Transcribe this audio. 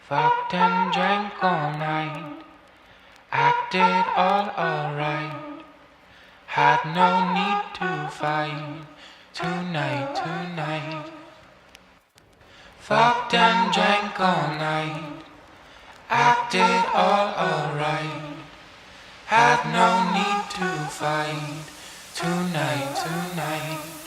Fucked and drank all night, acted all alright. Had no need to fight tonight. Fucked and drank all night, acted all alright. Had no need to fight tonight.